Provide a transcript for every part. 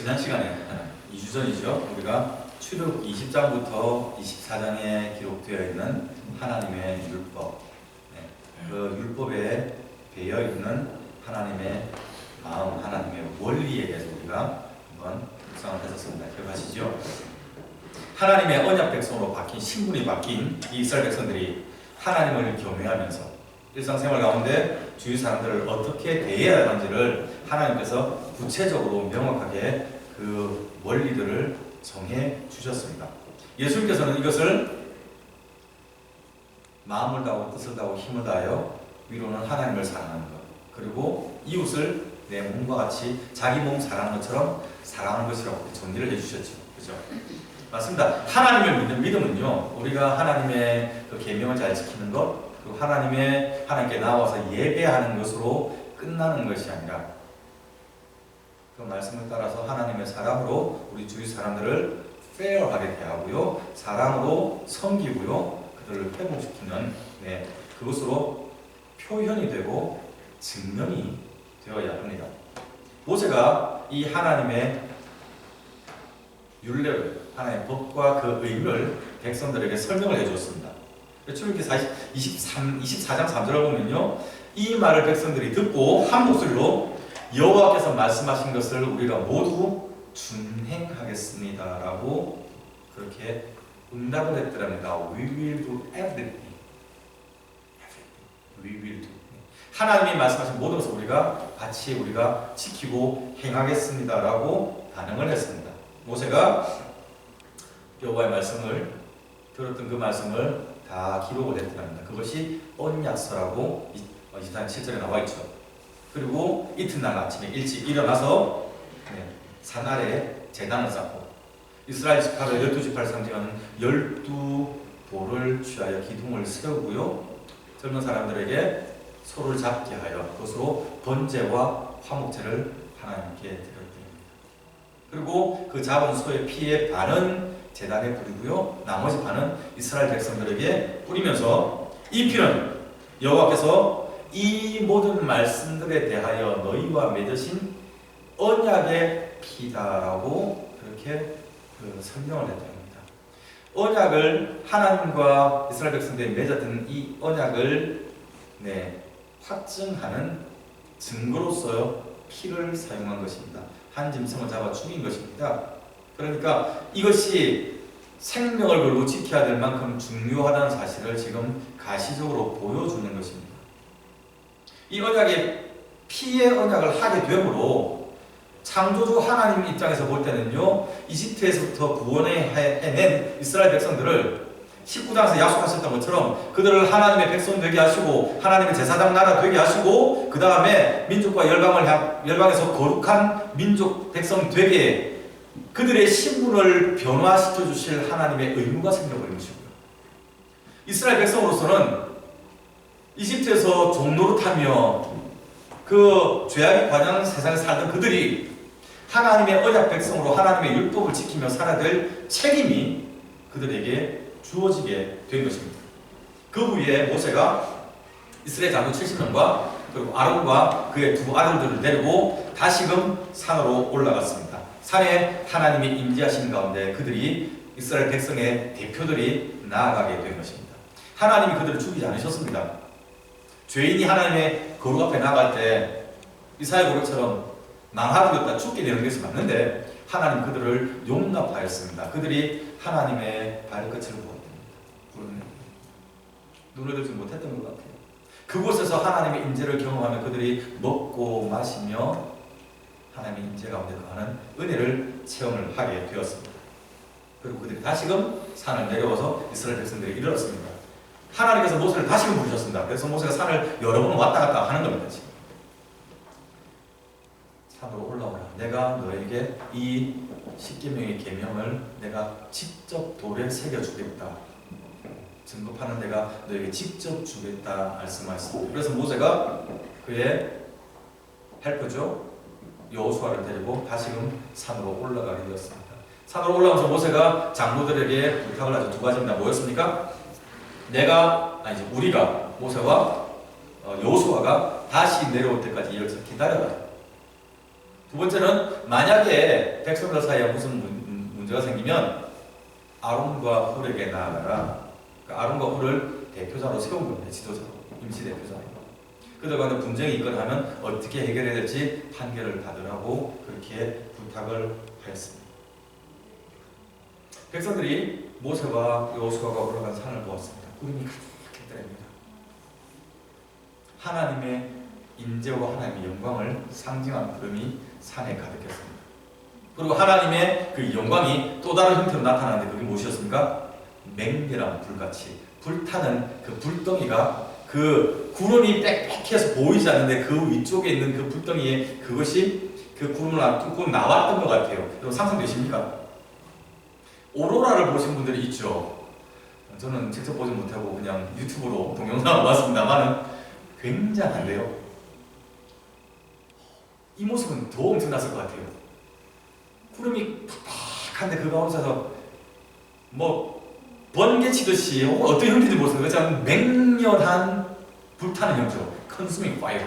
지난 시간에 2주 전이죠. 우리가 출애굽 20장부터 24장에 기록되어 있는 하나님의 율법, 그 율법에 배어 있는 하나님의 마음, 하나님의 원리에 대해서 우리가 한번 묵상을 했었습니다. 기억하시죠? 하나님의 언약 백성으로 바뀐, 신분이 바뀐 이 이스라엘 백성들이 하나님을 경외하면서 일상생활 가운데 주위 사람들을 어떻게 대해야 하는지를 하나님께서 구체적으로 명확하게 그 원리들을 정해 주셨습니다. 예수님께서는 이것을 마음을 다하고 뜻을 다하고 힘을 다하여 위로는 하나님을 사랑하는 것, 그리고 이웃을 내 몸과 같이 자기 몸 사랑하는 것처럼 사랑하는 것이라고 정리를 해주셨죠. 그죠? 맞습니다. 하나님을 믿는 믿음은요, 우리가 하나님의 그 계명을 잘 지키는 것, 그리고 하나님께 나와서 예배하는 것으로 끝나는 것이 아니라 그 말씀을 따라서 하나님의 사랑으로 우리 주위 사람들을 페어하게 대하고요, 사랑으로 섬기고요, 그들을 회복시키는 그것으로 표현이 되고 증명이 되어야 합니다. 모세가 이 하나님의 율례를, 하나님의 법과 그 의무를 백성들에게 설명을 해주었습니다. 출애굽기 24장 3절을 보면요, 이 말을 백성들이 듣고 한 목소리로 여호와께서 말씀하신 것을 우리가 모두 준행하겠습니다 라고 그렇게 응답을 했더랍니다. We will do everything. We will do. 하나님이 말씀하신 모든 것을 우리가 같이 우리가 지키고 행하겠습니다 라고 단응을 했습니다. 모세가 여호와의 말씀을 들었던 그 말씀을 다 기록을 했더랍니다. 그것이 언약서라고 24장 7절에 나와 있죠. 그리고 이튿날 아침에 일찍 일어나서 산 아래에 제단을 쌓고 이스라엘 지파를 12지파를 상징하는 12돌을 취하여 기둥을 세우고요, 젊은 사람들에게 소를 잡게 하여 그것으로 번제와 화목제를 하나님께 드렸습니다. 그리고 그 잡은 소의 피의 반은 제단에 뿌리고요, 나머지 반은 이스라엘 백성들에게 뿌리면서 이 피는 여호와께서 이 모든 말씀들에 대하여 너희와 맺으신 언약의 피다라고 그렇게 설명을 했답니다. 언약을, 하나님과 이스라엘 백성들이 맺었던 이 언약을 확증하는 증거로서 피를 사용한 것입니다. 한 짐승을 잡아 죽인 것입니다. 그러니까 이것이 생명을 걸고 지켜야 될 만큼 중요하다는 사실을 지금 가시적으로 보여주는 것입니다. 이 언약의 피의 언약을 하게 되므로 창조주 하나님 입장에서 볼 때는요, 이집트에서부터 구원해낸 이스라엘 백성들을 19장에서 약속하셨던 것처럼 그들을 하나님의 백성 되게 하시고 하나님의 제사장 나라 되게 하시고 그 다음에 민족과 열방에서 거룩한 민족 백성 되게 그들의 신분을 변화시켜 주실 하나님의 의무가 생겨버린 것이고요. 이스라엘 백성으로서는 이집트에서 종노릇하며 그 죄악이 관영한 세상에 살던 그들이 하나님의 언약 백성으로 하나님의 율법을 지키며 살아야 될 책임이 그들에게 주어지게 된 것입니다. 그 후에 모세가 이스라엘 장로 70명과 그리고 아론과 그의 두 아들들을 데리고 다시금 산으로 올라갔습니다. 산에 하나님이 임재하시는 가운데 그들이 이스라엘 백성의 대표들이 나아가게 된 것입니다. 하나님이 그들을 죽이지 않으셨습니다. 죄인이 하나님의 거룩 앞에 나갈 때 이사야 고백처럼 망하게 되었다 죽게 되는 것이 맞는데 하나님 그들을 용납하였습니다. 그들이 하나님의 발끝을 보았답니다. 눈을 들지 못했던 것 같아요. 그곳에서 하나님의 임재를 경험하며 그들이 먹고 마시며 하나님의 임재 가운데 거하는 은혜를 체험을 하게 되었습니다. 그리고 그들이 다시금 산을 내려와서 이스라엘 백성들이 이르렀습니다. 하나님께서 모세를 다시금 부르셨습니다. 그래서 모세가 산을 여러 번 왔다 갔다 하는 겁니다. 지금. 산으로 올라오라. 내가 너에게 이 십계명의 계명을 내가 직접 돌에 새겨주겠다. 증거판은 내가 너에게 직접 주겠다 말씀하셨습니다. 그래서 모세가 그의 헬퍼죠, 여호수아를 데리고 다시금 산으로 올라가게 되었습니다. 산으로 올라오면서 모세가 장로들에게 부탁을 하죠. 두 가지입니다. 뭐였습니까? 우리가 모세와 여호수아가 다시 내려올 때까지 여기서 기다려라. 두 두 번째는 만약에 백성들 사이에 무슨 문제가 생기면 아론과 훌에게 나아가라. 그러니까 아론과 훌을 대표자로 세운 겁니다. 지도자로, 임시 대표자로. 그들과는 분쟁이 있거나 하면 어떻게 해결해야 될지 판결을 받으라고 그렇게 부탁을 하였습니다. 백성들이 모세와 여호수아가 올라간 산을 보았습니다. 구름이 가득했더랍니다. 하나님의 인재와 하나님의 영광을 상징하는 구름이 산에 가득했습니다. 그리고 하나님의 그 영광이 또 다른 형태로 나타나는데 그게 무엇이었습니까? 맹렬한 불같이 불타는 그 불덩이가 그 구름이 빽빽해서 보이지 않는데 그 위쪽에 있는 그 불덩이에 그것이 그 구름을 뚫고 나왔던 것 같아요. 여러분 상상되십니까? 오로라를 보신 분들이 있죠. 저는 직접 보지 못하고 그냥 유튜브로 동영상을 봤습니다만 굉장한데요. 이 모습은 더 엄청났을 것 같아요. 구름이 팍팍한데 그 가운데서 뭐 번개 치듯이 어떤 형태인지 모르겠어요. 그렇지만 맹렬한 불타는 형태로 컨수밍 파이어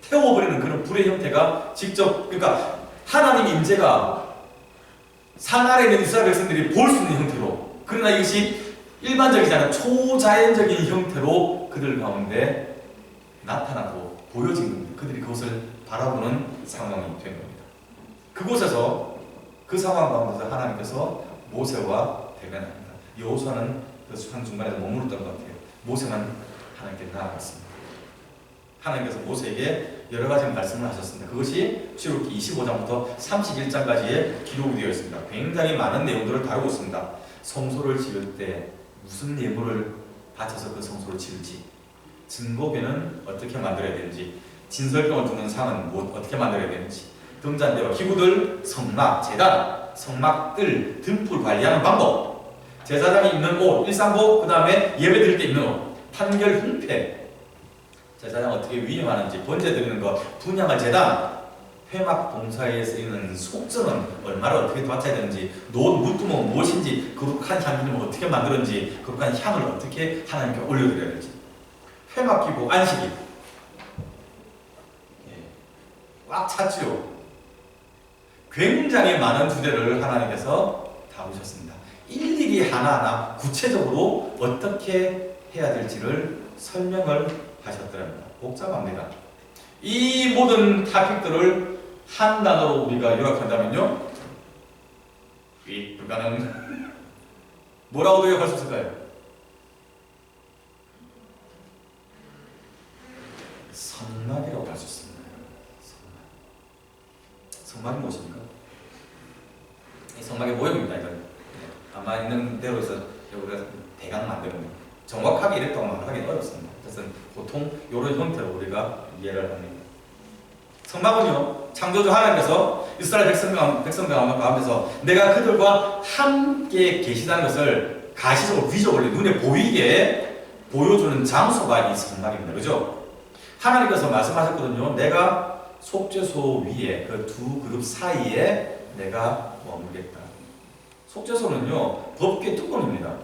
태워버리는 그런 불의 형태가 직접 그러니까 하나님의 임재가 산 아래에 있는 이스라엘 백성들이 볼 수 있는 형태로 그러나 이것이 일반적이지 않은 초자연적인 형태로 그들 가운데 나타나고 보여진 겁니다. 그들이 그것을 바라보는 상황이 된 겁니다. 그곳에서 그 상황 가운데서 하나님께서 모세와 대면합니다. 여호수아는 그 산 중간에서 머무르던 것 같아요. 모세는 하나님께 나아갔습니다. 하나님께서 모세에게 여러 가지 말씀을 하셨습니다. 그것이 출애굽기 25장부터 31장까지의 기록이 되어 있습니다. 굉장히 많은 내용들을 다루고 있습니다. 성소를 지을 때 무슨 예물을 바쳐서 그 성소를 지을지, 증거궤는 어떻게 만들어야 되는지, 진설병을 두는 상은 어떻게 만들어야 되는지, 등잔대와 기구들, 성막, 제단, 성막들, 등불 관리하는 방법, 제사장이 입는 옷, 일상복, 그 다음에 예배 드릴 때 입는 옷, 판결 흉패, 제사장 어떻게 위임하는지, 번제 드리는 것, 분양할 제단, 회막 봉사에 쓰이는 속전은 얼마를 어떻게 바쳐야 되는지, 놓은 물두멍은 무엇인지, 거룩한 향기는 어떻게 만들었는지, 거룩한 향을 어떻게 하나님께 올려드려야 되는지, 회막 기구, 안식일 꽉 찼지요. 굉장히 많은 주제를 하나님께서 다루셨습니다. 일일이 하나하나 구체적으로 어떻게 해야 될지를 설명을 하셨더랍니다. 복잡합니다. 이 모든 토픽들을 한 단어로 우리가 요약한다면요, 불가능. 뭐라고 요약할 수 있을까요? 성막이라고 할 수 있습니다. 성막이 무엇입니까? 이 성막의 모형입니다. 이건 아마 있는 대로 해서 여기가 대강 만드는 거예요. 정확하게 이랬다고 말하기는 어렵습니다. 그래서 보통 이런 형태로 우리가 이해를 합니다. 성막은요, 창조주 하나님께서 이스라엘 백성들 가운데서 내가 그들과 함께 계시다는 것을 가시적으로 비저올리 눈에 보이게 보여주는 장소가 이 성막입니다. 그죠? 하나님께서 말씀하셨거든요. 내가 속죄소 위에 그 두 그룹 사이에 내가 머물겠다. 속죄소는요, 법궤 뚜껑입니다.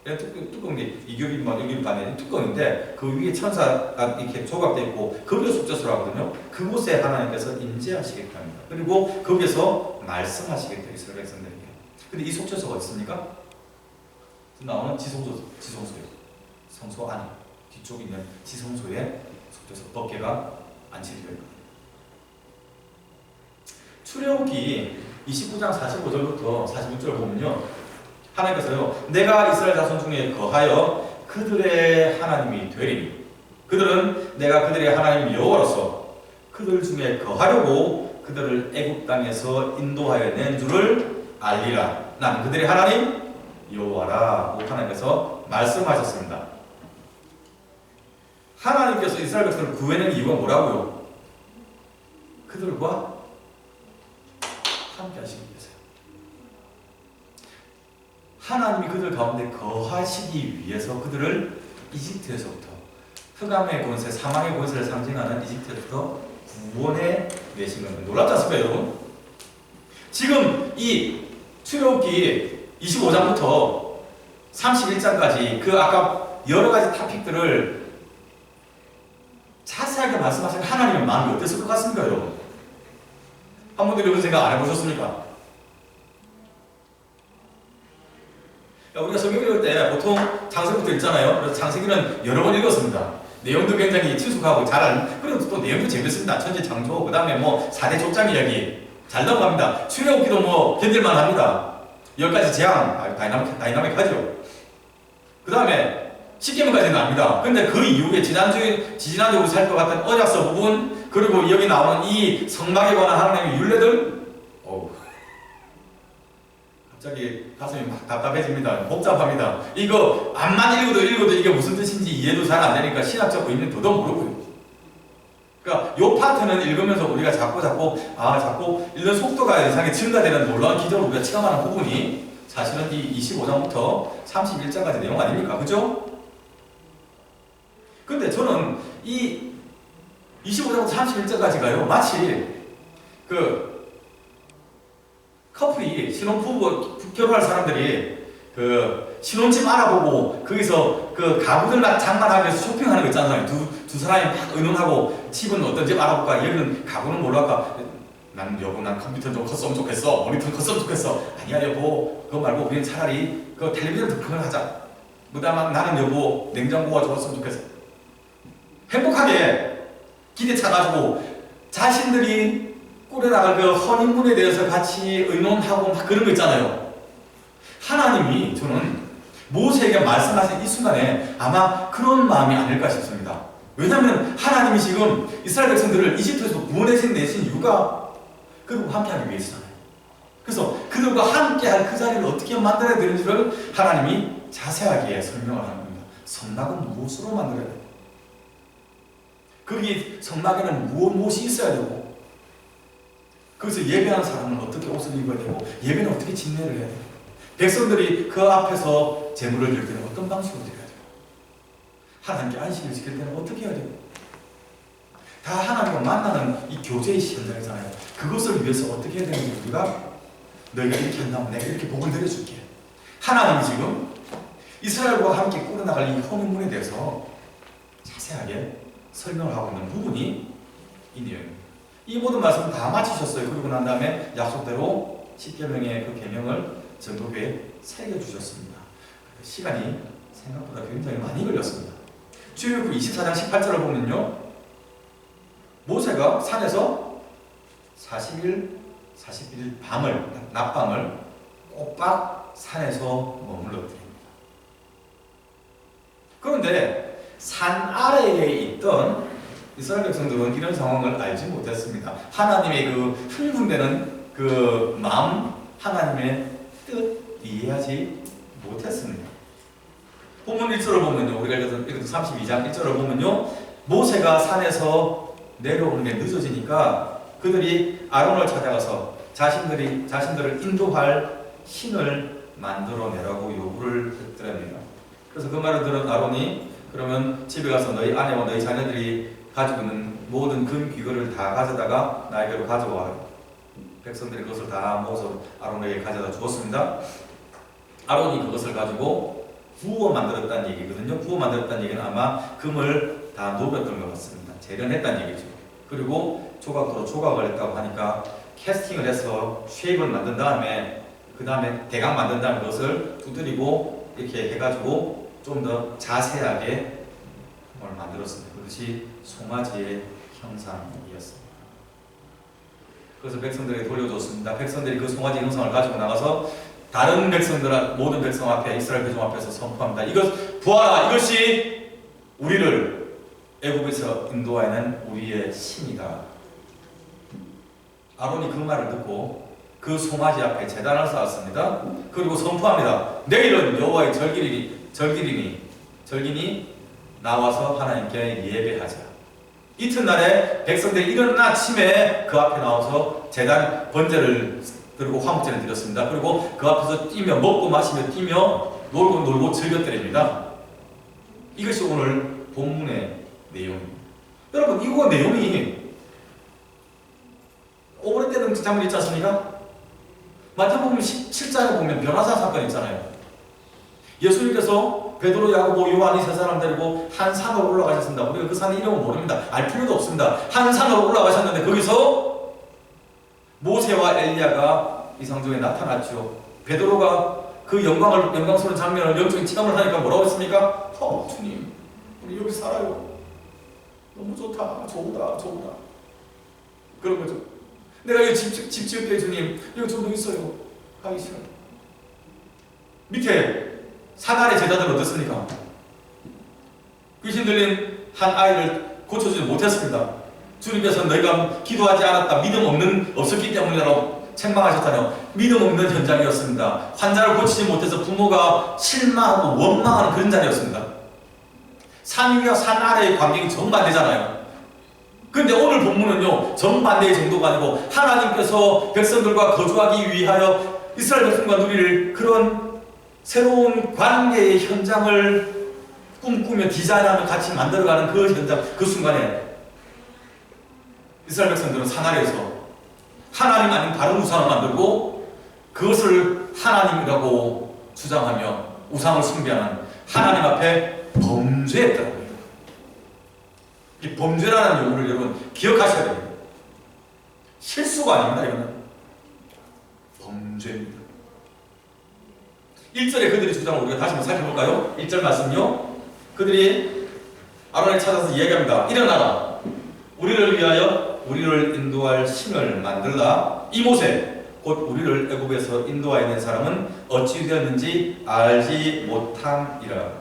뚜껑이 이겹이 반에 뚜껑인데 그 위에 천사가 이렇게 조각되어 있고 거기에 속죄소라 하거든요. 그곳에 하나님께서 임재하시겠다 합니다. 그리고 거기서 말씀하시겠다 이스라엘 백성들에게. 근데 이 속죄소가 어딨습니까? 나오는 지성소예요. 성소 안에 뒤쪽에 있는 지성소에 속죄소 법궤가 안치되어 있거든요. 출애굽기 29장 45절부터 46절을 보면요, 하나님께서요, 내가 이스라엘 자손 중에 거하여 그들의 하나님이 되리니 그들은 내가 그들의 하나님 여호와로서 그들 중에 거하려고 그들을 애굽 땅에서 인도하여 낸 줄을 알리라. 난 그들의 하나님 여호와라고 하나님께서 말씀하셨습니다. 하나님께서 이스라엘 백성을 구해낸 이유가 뭐라고요? 그들과 함께 하시기 위해서요. 하나님이 그들 가운데 거하시기 위해서 그들을 이집트에서부터 흑암의 권세, 사망의 권세를 상징하는 이집트에서부터 구원해 내신 겁니다. 놀랍지 않습니까, 여러분? 지금 이 출애굽기 25장부터 31장까지 그 아까 여러 가지 토픽들을 자세하게 말씀하신 하나님의 마음이 어땠을 것 같습니까, 여러분? 한 번도 이런 생각 안 해보셨습니까? 우리가 성경 읽을 때 보통 창세기부터 읽잖아요. 그래서 창세기는 여러 번 읽었습니다. 내용도 굉장히 친숙하고 잘 아는, 그리고 또 내용도 재밌습니다. 천지 창조, 그 다음에 뭐 4대 족장 이야기 잘 넘어갑니다. 출애굽기도 뭐 견딜만 합니다. 10가지 재앙, 다이나믹하죠. 그 다음에 10계명까지는 압니다. 근데 그 이후에 지난주에 우리 살펴봤던 언약서 부분, 그리고 여기 나오는 이 성막에 관한 하나님의 율례들, 갑자기 가슴이 막 답답해집니다. 복잡합니다. 이거 암만 읽어도 이게 무슨 뜻인지 이해도 잘 안 되니까 신학적 의미는 더더욱 모르고요. 그러니까 요 파트는 읽으면서 우리가 자꾸 읽는 속도가 이상하게 증가되는 놀라운 기적을 우리가 체감하는 부분이 사실은 이 25장부터 31장까지 내용 아닙니까? 그죠? 근데 저는 이 25장부터 31장까지가요, 마치 커플이 신혼부부 결혼할 사람들이 신혼집 알아보고 거기서 가구들 장만하기 위해서 쇼핑하는 거 있잖아요. 두 사람이 막 의논하고 집은 어떤 집 알아볼까? 여기는 가구는 뭘로 할까? 여보, 난 컴퓨터 좀 컸으면 좋겠어. 모니터 컸으면 좋겠어. 아니야 여보, 그거 말고 우리는 차라리 텔레비전 더 큰 걸 하자. 그다음에 나는 여보, 냉장고가 좋았으면 좋겠어. 행복하게 기대 차가지고 자신들이 꾸려나갈 헌인문에 대해서 같이 의논하고 막 그런 거 있잖아요. 하나님이 저는 모세에게 말씀하신 이 순간에 아마 그런 마음이 아닐까 싶습니다. 왜냐하면 하나님이 지금 이스라엘 백성들을 이집트에서 구원해내신 이유가 그들과 함께하기 위해서잖아요. 그래서 그들과 함께할 그 자리를 어떻게 만들어야 되는지를 하나님이 자세하게 설명을 하는 겁니다. 성막은 무엇으로 만들어야 돼요? 거기 성막에는 무엇이 있어야 되고, 거기서 예배하는 사람은 어떻게 옷을 입어야 되고, 예배는 어떻게 진례를 해야 되고, 백성들이 그 앞에서 제물을 드릴 때는 어떤 방식으로 드려야 돼요? 하나님께 안식을 지킬 때는 어떻게 해야 되고, 다 하나님과 만나는 이 교제의 현장이잖아요. 그것을 위해서 어떻게 해야 되는지 우리가 너희가 이렇게 한다면 내가 이렇게 복을 내려줄게. 하나님이 지금 이스라엘과 함께 꾸려나갈 이 헌문에 대해서 자세하게 설명을 하고 있는 부분이 이 내용입니다. 이 모든 말씀을 다 마치셨어요. 그리고 난 다음에 약속대로 10계명의 그 계명을 전도회에 새겨주셨습니다. 시간이 생각보다 굉장히 많이 걸렸습니다. 출애굽기 24장 18절을 보면요, 모세가 산에서 40일 낮밤을 꼬박 산에서 머물렀답니다. 그런데 산 아래에 있던 이스라엘 백성들은 이런 상황을 알지 못했습니다. 하나님의 흥분되는 마음, 하나님의 뜻 이해하지 못했습니다. 본문 1절을 보면요, 우리가 읽었던 32장 1절을 보면요, 모세가 산에서 내려오는 게 늦어지니까 그들이 아론을 찾아가서 자신들을 인도할 신을 만들어내라고 요구를 했더랍니다. 그래서 그 말을 들은 아론이, 그러면 집에 가서 너희 아내와 너희 자녀들이 가지고 있는 모든 금 귀걸이를 다 가져다가 나에게로 가져와. 백성들이 그것을 다 모아서 아론에게 가져다 주었습니다. 아론이 그것을 가지고 부어 만들었다는 얘기거든요. 부어 만들었다는 얘기는 아마 금을 다 녹였던 것 같습니다. 재련했다는 얘기죠. 그리고 조각도로 조각을 했다고 하니까 캐스팅을 해서 쉐입을 만든 다음에, 그 다음에 대각 만든 다음에 그것을 두드리고 이렇게 해가지고 좀 더 자세하게 뭘 만들었습니다. 그것이 송아지의 형상이었습니다. 그래서 백성들에게 돌려줬습니다. 백성들이 그 송아지 형상을 가지고 나가서 다른 백성들, 모든 백성 앞에, 이스라엘 백성 앞에서 선포합니다. 보아라, 이것이 우리를 애굽에서 인도하는 우리의 신이다. 아론이 그 말을 듣고 그 송아지 앞에 제단을 쌓았습니다. 그리고 선포합니다. 내일은 여호와의 절기니 나와서 하나님께 예배하자. 이튿날에 백성들이 이른 아침에 그 앞에 나와서 제단 번제를 드리고 화목제를 드렸습니다. 그리고 그 앞에서 뛰며 먹고 마시며 뛰며 놀고 즐겼더랍니다. 이것이 오늘 본문의 내용입니다. 여러분, 이거 내용이 오래되는 장면 있지 않습니까? 마태복음 17장에 보면 변화사 사건 있잖아요. 예수님께서 베드로, 야고보, 요한이 세 사람 데리고 한 산으로 올라가셨습니다. 우리가 그 산의 이름은 모릅니다. 알 필요도 없습니다. 한 산으로 올라가셨는데 거기서 모세와 엘리야가 이상중에 나타났죠. 베드로가 그 영광스러운 장면을 영적인 체험을 하니까 뭐라고 했습니까? 주님, 우리 여기 살아요. 너무 좋다, 좋다. 그런 거죠. 내가 여기 집 지을게 주님. 여기 좀 더 있어요. 가기 싫어요. 밑에 사단의 제자들은 어떻습니까? 귀신 들린 한 아이를 고쳐주지 못했습니다. 주님께서 너희가 기도하지 않았다. 없었기 때문이라고 책망하셨다뇨. 믿음 없는 현장이었습니다. 환자를 고치지 못해서 부모가 실망하고 원망하는 그런 자리였습니다. 산 위와 산 아래의 광경이 정반대잖아요. 근데 오늘 본문은요, 정반대의 정도가 아니고 하나님께서 백성들과 거주하기 위하여 이스라엘 백성과 누릴 그런 새로운 관계의 현장을 꿈꾸며 디자인하며 같이 만들어가는 그 현장, 그 순간에 이스라엘 백성들은 산 아래에서 하나님 아닌 다른 우상을 만들고 그것을 하나님이라고 주장하며 우상을 숭배하는 하나님 앞에 범죄했다는 거예요. 이 범죄라는 용어를 여러분 기억하셔야 됩니다. 실수가 아닙니다. 이거는 범죄입니다. 1절에 그들의 주장을 우리가 다시 한번 살펴볼까요? 1절 말씀요. 그들이 아론을 찾아서 이야기합니다. 일어나라. 우리를 위하여 우리를 인도할 신을 만들라. 이 모세 곧 우리를 애굽에서 인도하여 낸 사람은 어찌 되었는지 알지 못함이라.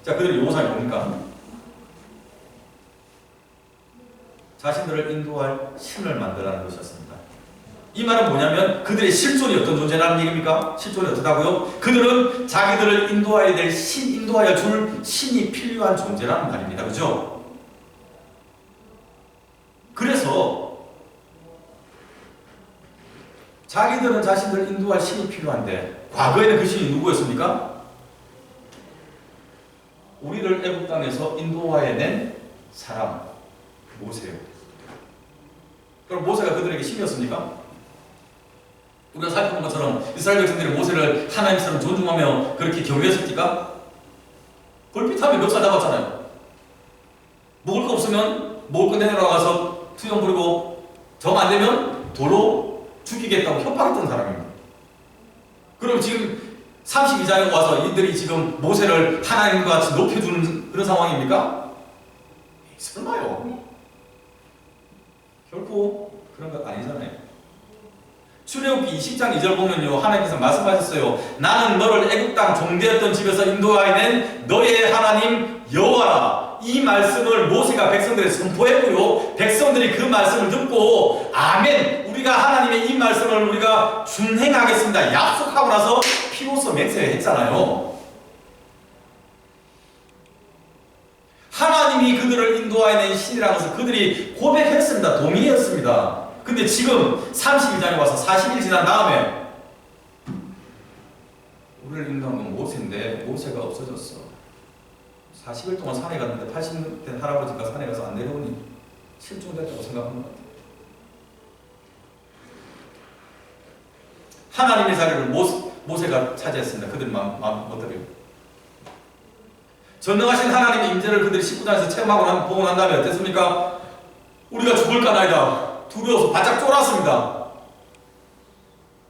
자, 그들의 요구사항이 뭡니까? 자신들을 인도할 신을 만들라는 것이었습니다. 이 말은 뭐냐면 그들의 실존이 어떤 존재라는 얘기입니까? 실존이 어떻다고요? 그들은 자기들을 인도해야 될 인도하여 줄 신이 필요한 존재라는 말입니다. 그죠? 그래서 자기들은 자신들을 인도할 신이 필요한데 과거에는 그 신이 누구였습니까? 우리를 애굽 땅에서 인도해낸 사람 모세예요. 그럼 모세가 그들에게 신이었습니까? 우리가 살펴본 것처럼 이스라엘 백성들이 모세를 하나님처럼 존중하며 그렇게 경외했습니까? 걸핏하면 멱살 잡았잖아요. 먹을 거 없으면 먹을 거 내놓으러 가서 투영 부리고 정 안 되면 돌로 죽이겠다고 협박했던 사람입니다. 그럼 지금 32장에 와서 이들이 지금 모세를 하나님과 같이 높여주는 그런 상황입니까? 설마요. 결코 그런 것 아니잖아요. 출애굽기 20장 2절 보면요, 하나님께서 말씀하셨어요. 나는 너를 애굽 땅 종되었던 집에서 인도하여낸 너의 하나님 여호와라. 이 말씀을 모세가 백성들에게 선포했고요, 백성들이 그 말씀을 듣고 아멘, 우리가 하나님의 이 말씀을 우리가 준행하겠습니다 약속하고 나서 피로써 맹세했잖아요. 하나님이 그들을 인도하여낸 신이라는 것을 그들이 고백했습니다. 동의했습니다. 근데 지금 32장에 와서 40일 지난 다음에 우리를 인도한 건 모세인데 모세가 없어졌어. 40일 동안 산에 갔는데 80된 할아버지가 산에 가서 안 내려오니 실종됐다고 생각한 것 같아요. 하나님의 자리를 모세가 차지했습니다. 그들 마음 어떠래요? 전능하신 하나님의 임재를 그들이 19장에서 체험하고 보고 난 다음에 어땠습니까? 우리가 죽을까나이다. 두려워서 바짝 쫄았습니다.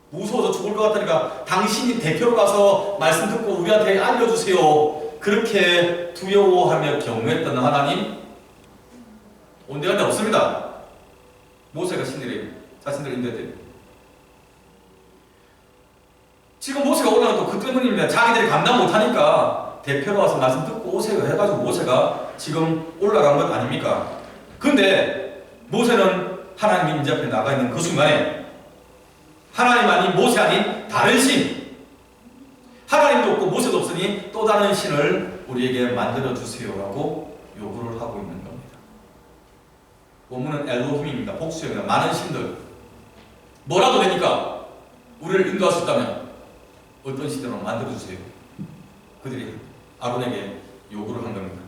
무서워서 죽을 것 같으니까 당신이 대표로 가서 말씀 듣고 우리한테 알려주세요. 그렇게 두려워하며 경외했던 하나님 온데간데 없습니다. 모세가 신이래요. 자신들을 인도했대요. 지금 모세가 올라간 또 그 때문입니다. 자기들이 감당 못하니까 대표로 와서 말씀 듣고 오세요 해가지고 모세가 지금 올라간 것 아닙니까? 근데 모세는 하나님 임재 앞에 나가 있는 그 순간에 하나님 아닌 모세 아닌 다른 신, 하나님도 없고 모세도 없으니 또 다른 신을 우리에게 만들어 주세요라고 요구를 하고 있는 겁니다. 원문은 엘로힘입니다. 복수형입니다. 많은 신들 뭐라도 되니까 우리를 인도할 수 있다면 어떤 신으로 만들어 주세요. 그들이 아론에게 요구를 한 겁니다.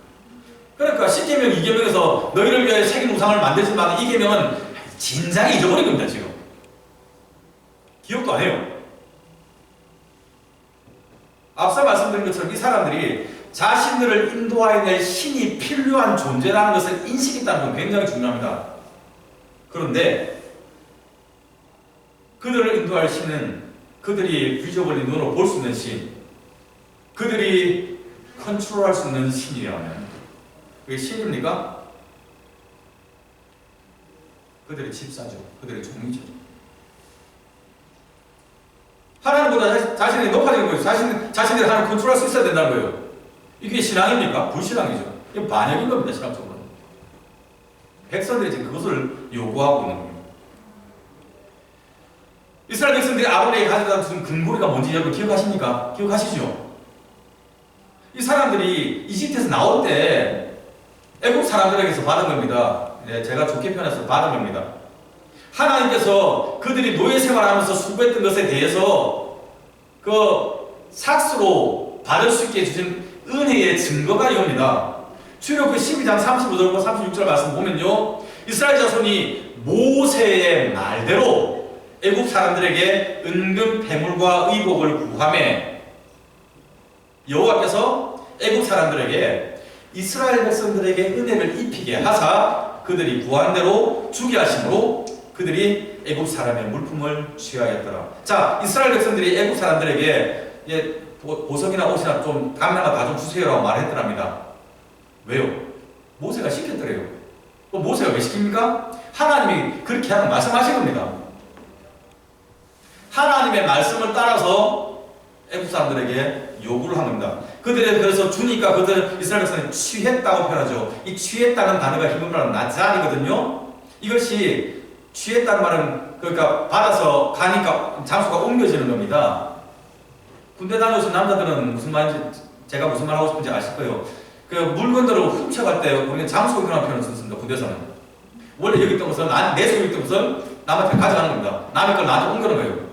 그러니까 10계명, 2계명에서 너희를 위해 새긴 우상을 만들지 마. 이 계명은 진작에 잊어버린 겁니다. 지금 기억도 안 해요. 앞서 말씀드린 것처럼 이 사람들이 자신들을 인도하여 낼 신이 필요한 존재라는 것을 인식했다는 건 굉장히 중요합니다. 그런데 그들을 인도할 신은 그들이 비저블리 눈으로 볼 수 있는 신, 그들이 컨트롤할 수 있는 신이라면 그게 신입니까? 그들의 집사죠. 그들의 종이죠. 하나님보다 자신이 높아지는 거예요. 자신들이 하나님 컨트롤할 수 있어야 된다는 거예요. 이게 신앙입니까? 불신앙이죠. 이게 반역인 겁니다. 신앙적으로. 백성들이 지금 그것을 요구하고 있는 겁니다. 이스라엘 백성들이 아론에게 가져다 준 금고리가 뭔지 여러분 기억하십니까? 기억하시죠? 이 사람들이 이집트에서 나올 때 애국 사람들에게서 받은 겁니다. 네, 제가 좋게 표현해서 받은 겁니다. 하나님께서 그들이 노예 생활하면서 수고했던 것에 대해서 그 삭스로 받을 수 있게 해주신 은혜의 증거가 이겁니다. 출애굽기 12장 35절과 36절 말씀 보면요, 이스라엘 자손이 모세의 말대로 애국 사람들에게 은금 패물과 의복을 구하매 여호와께서 애국 사람들에게 이스라엘 백성들에게 은혜를 입히게 하사 그들이 구한 대로 주게 하심으로 그들이 애국 사람의 물품을 취하였더라. 자, 이스라엘 백성들이 애국 사람들에게 보석이나 옷이나 좀 감량을 다 좀 주세요라고 말했더랍니다. 왜요? 모세가 시켰더래요. 모세가 왜 시킵니까? 하나님이 그렇게 하는 말씀하신 겁니다. 하나님의 말씀을 따라서 애국 사람들에게 요구를 한 겁니다. 그들이 그래서 주니까 그들 이스라엘 백성이 취했다고 표현하죠. 이 취했다는 단어가 히브리 말은 나잘이거든요. 이것이 취했다는 말은 그러니까 받아서 가니까 장소가 옮겨지는 겁니다. 군대 다녀오신 남자들은 무슨 말인지 제가 무슨 말 하고 싶은지 아실 거예요. 그 물건들을 훔쳐갈 때 우리는 장소 이동이라는 표현을 썼습니다. 군대에서는 원래 여기 있던 것은 내 속에 있던 것을 남한테 가져가는 겁니다. 남의 걸 나한테 옮기는 거예요.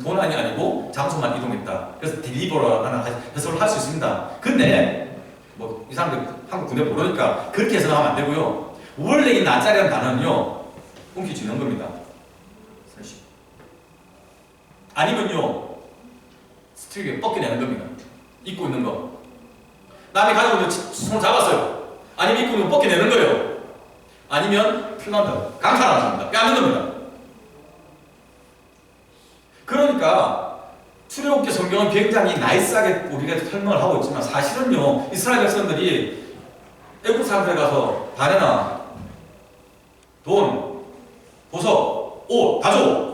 돈이 아니고 장소만 이동했다. 그래서 딜리버라는 해석을 할 수 있습니다. 근데 뭐 이 사람들 한국 군대 모르니까 그렇게 해석하면 안 되고요. 원래 이 나짜리라는 단어는요, 옮겨지는 겁니다. 아니면요, 스트릭에 벗겨내는 겁니다. 입고 있는 거. 남이 가지고 있는 손을 잡았어요. 아니면 입고 있는 거 벗겨내는 거예요. 아니면 필란다. 강탈하는 겁니다. 빼앗는 겁니다. 그러니까 출애굽기 성경은 굉장히 나이스하게 우리가 설명을 하고 있지만 사실은요, 이스라엘 백성들이 애국 사람들에 가서 다래나 돈, 보석, 옷 다 줘.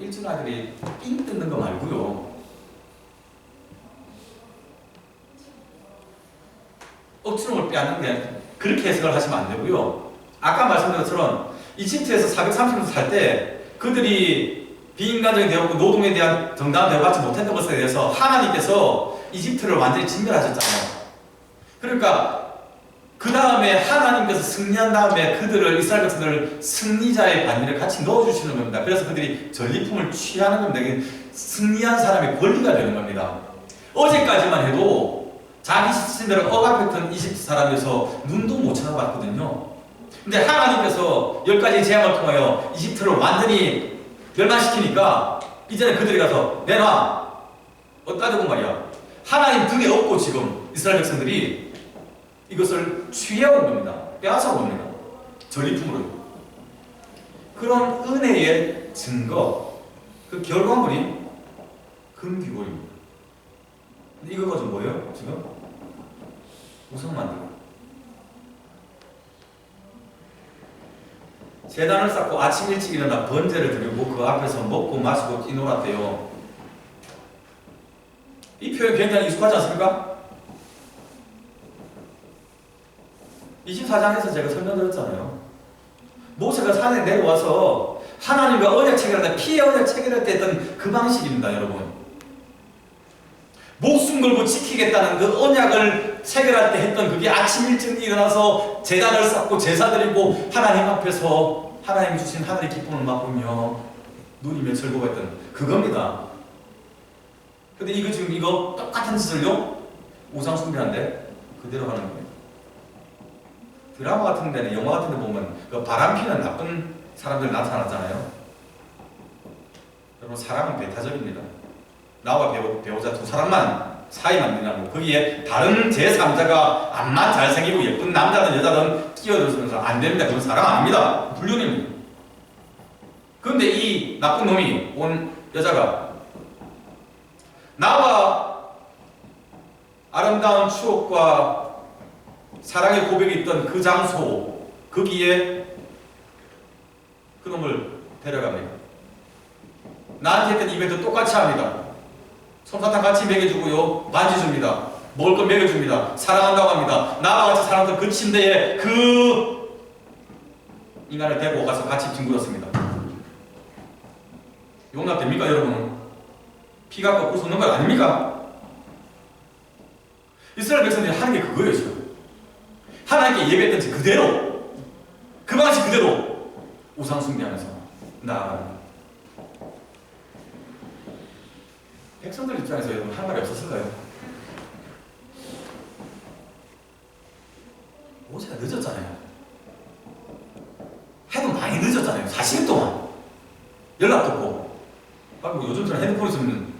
일진 아들이 삥 뜯는 거 말고요, 억지로 빼앗는 게 그렇게 해석을 하시면 안 되고요. 아까 말씀드린 것처럼 이집트에서 430년 살 때 그들이 비인간적인 대우고 노동에 대한 정당한 대우받지 못했던 것에 대해서 하나님께서 이집트를 완전히 진멸하셨잖아요. 그러니까 그 다음에 하나님께서 승리한 다음에 그들을, 이스라엘 백성들을 승리자의 반열에 같이 넣어주시는 겁니다. 그래서 그들이 전리품을 취하는 겁니다. 승리한 사람의 권리가 되는 겁니다. 어제까지만 해도 자기 자신들을 억압했던 이집트 사람에서 눈도 못 쳐다봤거든요. 근데 하나님께서 10가지 재앙을 통하여 이집트를 완전히 멸망시키니까 이제는 그들이 가서 내놔. 따지고 말이야, 하나님 등에 업고 지금 이스라엘 백성들이 이것을 취해온 겁니다. 빼앗아온 겁니다. 전리품으로. 그런 은혜의 증거, 그 결과물이 금귀고입니다. 근데 이거 가지고 뭐예요? 지금? 우상 만들고. 제단을 쌓고 아침 일찍 일어나 번제를 드리고 그 앞에서 먹고 마시고 뛰놀았대요. 이 표현 굉장히 익숙하지 않습니까? 24장에서 제가 설명드렸잖아요. 모세가 산에 내려와서 하나님과 언약 체결할 때, 피의 언약 체결할 때 했던 그 방식입니다, 여러분. 목숨 걸고 지키겠다는 그 언약을 체결할 때 했던 그게 아침 일찍 일어나서 제단을 쌓고 제사 드리고 하나님 앞에서 하나님이 주신 하늘의 기쁨을 맛보며 눈이 맺혀보고 했던 그겁니다. 근데 이거 지금 이거 똑같은 짓을요, 우상 숭배하는데 그대로 하는 거예요. 드라마 같은 데는, 영화 같은 데 보면 그 바람피는 나쁜 사람들 나타나잖아요. 여러분, 사람은 배타적입니다. 나와 배우자 두 사람만 사이 만드냐고, 거기에 다른 제3자가 암만 잘생기고 예쁜 남자든 여자든 끼어들면서 안 됩니다. 그건 사랑 아닙니다. 불륜입니다. 근데 이 나쁜 놈이 온 여자가 나와 아름다운 추억과 사랑의 고백이 있던 그 장소, 거기에 그놈을 데려갑니다. 나한테 했던 이벤트 똑같이 합니다. 솜사탕 같이 먹여주고요, 반지 줍니다. 먹을 거 먹여줍니다. 사랑한다고 합니다. 나와 같이 살았던 그 침대에 그 인간을 데리고 가서 같이 뒹굴었습니다. 용납 됩니까, 여러분? 피가 거꾸로 솟는 건 아닙니까? 이스라엘 백성들이 하는 게 그거예요, 지금. 하나님께 예배했던 지 그대로, 그 방식 그대로 우상 숭배하면서 나아가는. 백성들 입장에서 여러분 할 말이 없었을까요? 모세가 늦었잖아요. 해도 많이 늦었잖아요. 40일 동안 연락도 없고. 뭐 요즘처럼 핸드폰 있으면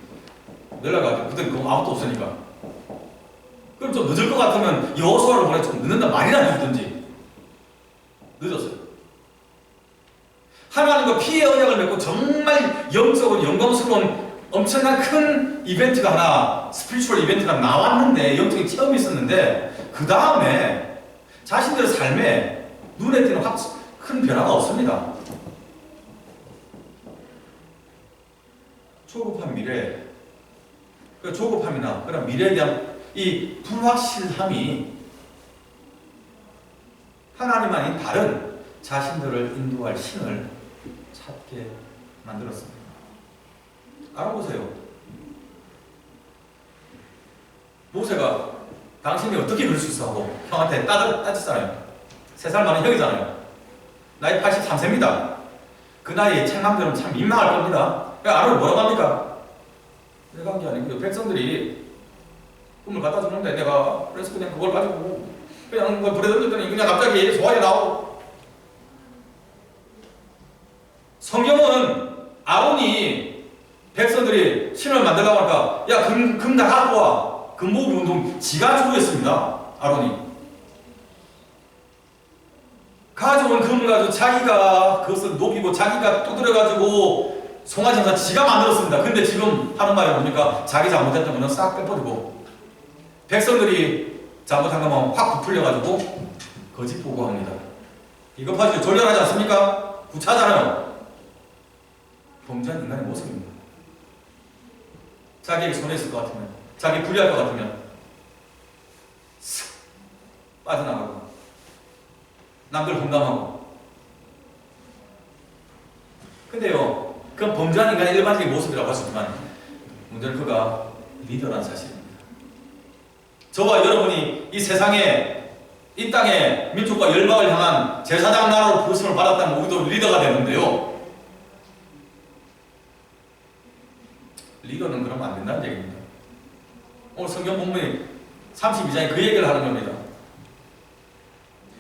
연락이 그때 아무것도 없으니까. 그럼 좀 늦을 것 같으면 여호수아를 보내 좀 늦는다 말이나 해주든지. 늦었어요. 하나님과 피의 언약을 맺고 정말 영적으로 영광스러운 엄청난 큰 이벤트가 하나, 스피리추얼 이벤트가 나왔는데, 영적인 체험이 있었는데, 그 다음에 자신들의 삶에 눈에 띄는 큰 변화가 없습니다. 조급한 미래, 그 조급함이나 그런 미래에 대한 이 불확실함이 하나님 아닌 다른 자신들을 인도할 신을 찾게 만들었습니다. 알아보세요. 모세가 당신이 어떻게 그럴 수 있어 하고 형한테 따졌잖아요. 3살 많은 형이잖아요. 나이 83세입니다. 그 나이에 책망들은 참 민망할 겁니다. 아론이 뭐라고 합니까? 내가 한 게 아니고 백성들이 꿈을 갖다 주는데 내가 그래서 그냥 그걸 가지고 그냥 불에 던졌더니 그냥 갑자기 소화가 나오고. 성경은 아론이 백성들이 신을 만들라고 하니까 야 금 다 갖고 와. 금모으기 운동 지가 주도했습니다. 아론이 가져온 금을 가지고 자기가 그것을 녹이고 자기가 두드려가지고 송아지가 지가 만들었습니다. 근데 지금 하는 말이 뭡니까? 자기 잘못했던 거는 싹 빼버리고 백성들이 잘못한 것만 확 부풀려가지고 거짓 보고합니다. 이거 봐주세요. 졸렬하지 않습니까? 구차잖아요. 범죄한 인간의 모습입니다. 자기에게 손해있을 것 같으면, 자기 불리할 것 같으면 슥 빠져나가고 남들 공감하고. 근데요, 그건 범죄한 인간의 일반적인 모습이라고 할 수 있지만 문제는 그가 리더라는 사실입니다. 저와 여러분이 이 세상에, 이 땅에 민족과 열방을 향한 제사장 나라로 부르심을 받았다면 우리도 리더가 되는데요, 리더는 그러면 안 된다는 얘기입니다. 오늘 성경 본문이 32장에 그 얘기를 하는 겁니다.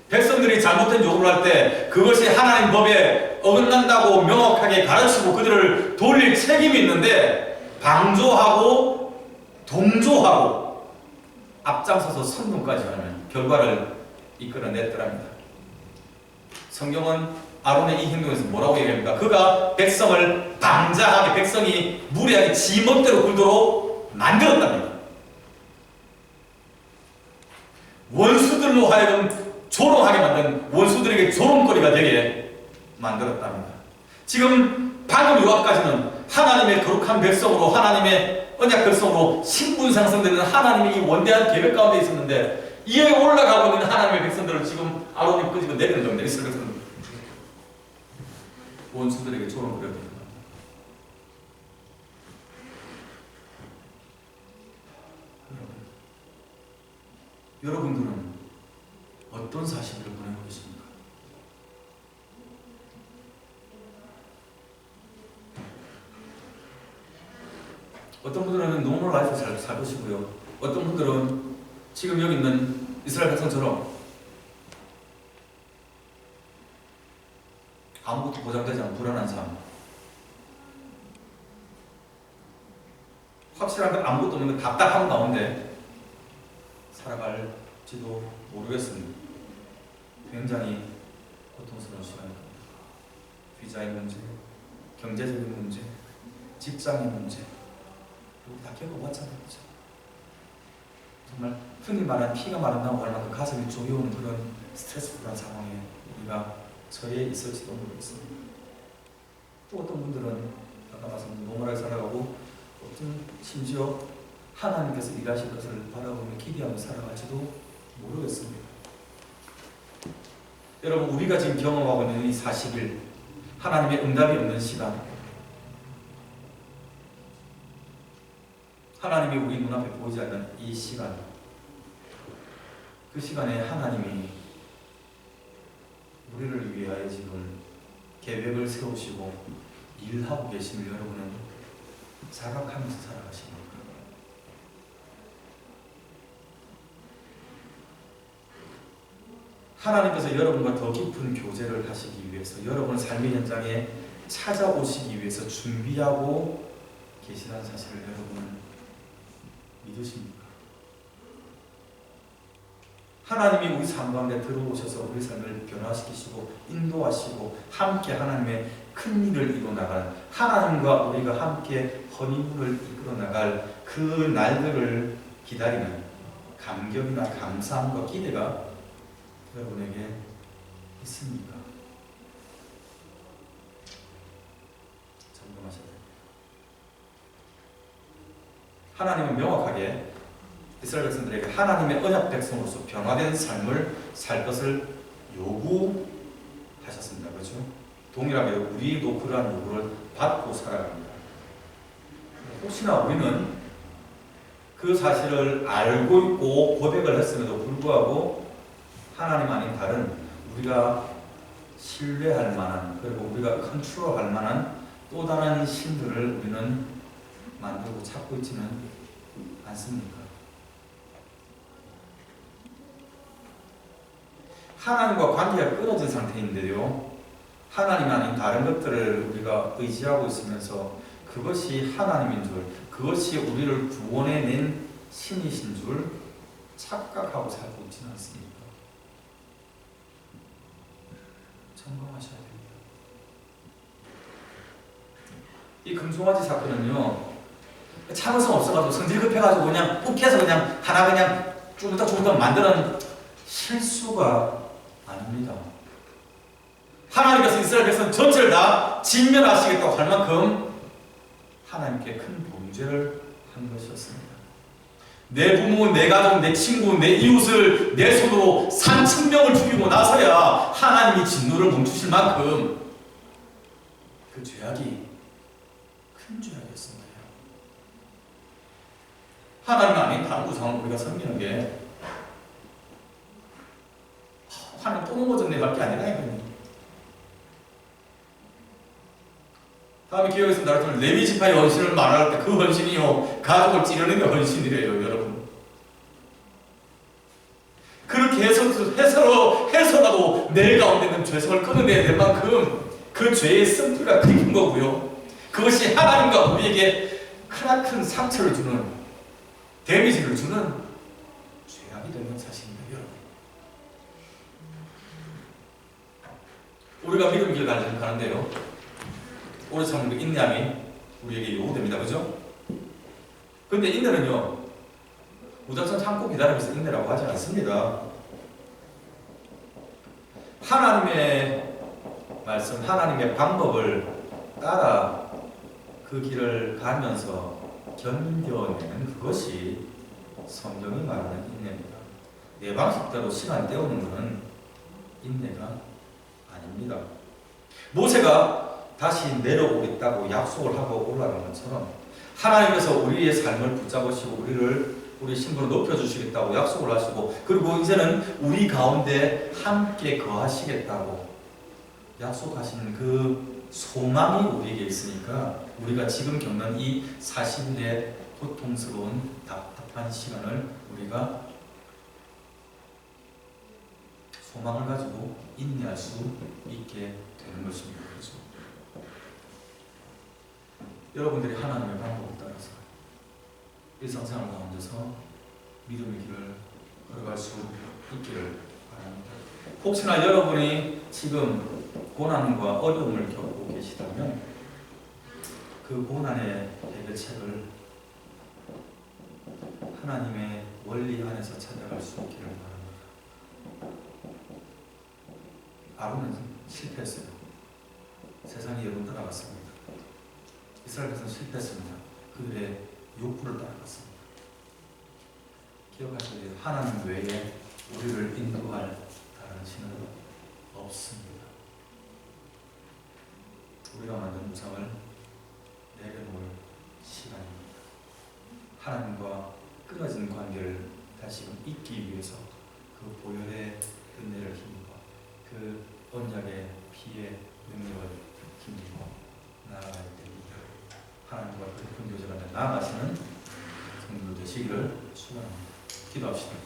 백성들이 잘못된 요구를 할 때 그것이 하나님 법에 어긋난다고 명확하게 가르치고 그들을 돌릴 책임이 있는데 방조하고 동조하고 앞장서서 선동까지 하는 결과를 이끌어냈더랍니다. 성경은 아론의 이 행동에서 뭐라고 얘기합니까? 그가 백성을 방자하게, 백성이 무리하게 지 멋대로 굴도록 만들었답니다. 원수들로 하여금 조롱하게 만든, 원수들에게 조롱거리가 되게 만들었답니다. 지금 방금 요 앞까지는 하나님의 거룩한 백성으로, 하나님의 언약 백성으로 신분상승되는 하나님의 이 원대한 계획 가운데 있었는데, 이에 올라가고 있는 하나님의 백성들을 지금 아론이 끄집어 내리는 겁니다. 이스라엘 백성들 원수들에게 조롱거리가 됩니다. 여러분들은 어떤 사실을 보내고 계십니까? 어떤 분들은 노멀 라이프 잘 살으시고요. 어떤 분들은 지금 여기 있는 이스라엘 백성처럼 아무것도 보장되지 않은 불안한 삶, 확실한 건 아무것도 없는 건 답답한 가운데 살아갈지도 모르겠습니다. 굉장히 고통스러운 시간입니다. 비자의 문제, 경제적인 문제, 직장의 문제, 우리 다 겪어봤잖아요. 그죠? 정말 흔히 말하는 피가 마른다고 할 만큼 가슴이 조여오는 그런 스트레스풀한 상황에 우리가 처해 있을지도 모르겠습니다. 또 어떤 분들은 아까 말씀드린 노멀하게 살아가고 어떤 심지어 하나님께서 일하실 것을 바라보며 기대하며 살아갈지도 모르겠습니다. 여러분, 우리가 지금 경험하고 있는 이 40일, 하나님의 응답이 없는 시간, 하나님이 우리 눈앞에 보이지 않는 이 시간, 그 시간에 하나님이 우리를 위하여 지금 계획을 세우시고 일하고 계심을 여러분은 자각하면서 살아가십니까? 하나님께서 여러분과 더 깊은 교제를 하시기 위해서, 여러분의 삶의 현장에 찾아오시기 위해서 준비하고 계시다는 사실을 여러분은 믿으십니까? 하나님이 우리 삶 가운데 들어오셔서 우리 삶을 변화시키시고 인도하시고 함께 하나님의 큰 일을 이뤄나갈, 하나님과 우리가 함께 헌의문을 이끌어나갈 그 날들을 기다리는 감격이나 감사함과 기대가 여러분에게 있습니까? 점검하셔야 됩니다. 하나님은 명확하게 이스라엘 백성들에게 하나님의 언약 백성으로서 변화된 삶을 살 것을 요구하셨습니다. 그렇죠? 동일하게 우리도 그러한 요구를 받고 살아갑니다. 혹시나 우리는 그 사실을 알고 있고 고백을 했음에도 불구하고 하나님 아닌 다른 우리가 신뢰할 만한, 그리고 우리가 컨트롤할 만한 또 다른 신들을 우리는 만들고 찾고 있지는 않습니까? 하나님과 관계가 끊어진 상태인데요, 하나님 아닌 다른 것들을 우리가 의지하고 있으면서 그것이 하나님인 줄, 그것이 우리를 구원해낸 신이신 줄 착각하고 살고 있지는 않습니까? 점검하셔야 됩니다. 이 금송아지 사건은요, 참을성 없어가지고 성질 급해가지고 그냥 욱해서 그냥 하나 그냥 쭈글딱쭈글딱 만드는 실수가 아닙니다. 하나님께서 이스라엘 백성 전체를 다 진멸하시겠다고 할 만큼 하나님께 큰 범죄를 한 것이었습니다. 내 부모, 내 가족, 내 친구, 내 이웃을 내 손으로 3,000명을 죽이고 나서야 하나님이 진노를 멈추실 만큼 그 죄악이 큰 죄악이었습니다. 하나님 아닌 다른 우상을 우리가 섬기는 게 하나님 또 넘어졌네 밖에 아니라 이거는. 다음에 기억했습니다. 여러분, 레위 지파의 헌신을 말할 때 그 헌신이요, 가족을 찌르는 게 헌신이래요, 여러분. 그렇게 해서라도 내 가운데 있는 죄성을 끊어내야 될 만큼 그 죄의 쓴뿌리가 큰 거고요. 그것이 하나님과 우리에게 크나큰 상처를 주는, 데미지를 주는 죄악이 되는 사실입니다, 여러분. 우리가 믿음 길 가는데요, 오래 참는 인내함이 우리에게 요구됩니다. 그죠? 근데 인내는요, 무작정 참고 기다리면서 인내라고 하지 않습니다. 하나님의 말씀, 하나님의 방법을 따라 그 길을 가면서 견뎌내는 그것이 성경이 말하는 인내입니다. 내 방식대로 시간 때우는 것은 인내가 아닙니다. 모세가 다시 내려오겠다고 약속을 하고 올라간 것처럼 하나님께서 우리의 삶을 붙잡으시고 우리 신분을 높여주시겠다고 약속을 하시고, 그리고 이제는 우리 가운데 함께 거하시겠다고 약속하신 그 소망이 우리에게 있으니까 우리가 지금 겪는 이 40일의 고통스러운 답답한 시간을 우리가 소망을 가지고 인내할 수 있게 되는 것입니다. 그렇죠? 여러분들이 하나님의 방법을 따라서 일상생활 가운데서 믿음의 길을 걸어갈 수 있기를 바랍니다. 혹시나 여러분이 지금 고난과 어려움을 겪고 계시다면 그 고난의 해결책을 하나님의 원리 안에서 찾아갈 수 있기를 바랍니다. 아론은 실패했어요. 세상이 여론 따라갔습니다. 이스라엘 백성은 실패했습니다. 그들의 욕구를 따라갔습니다. 기억하셔야 돼요. 하나님 외에 우리를 인도할 다른 신은 없습니다. 우리가 만든 우상을 내려놓을 시간입니다. 하나님과 끊어진 관계를 다시금 잇기 위해서 그 보혈의 은혜를 힘입어 그 언약의 피의 능력을 힘입어 나아가야 됩니다. 하나님과 깊은 교제가 나아가시는 성도 되시기를 축원합니다. 기도합시다.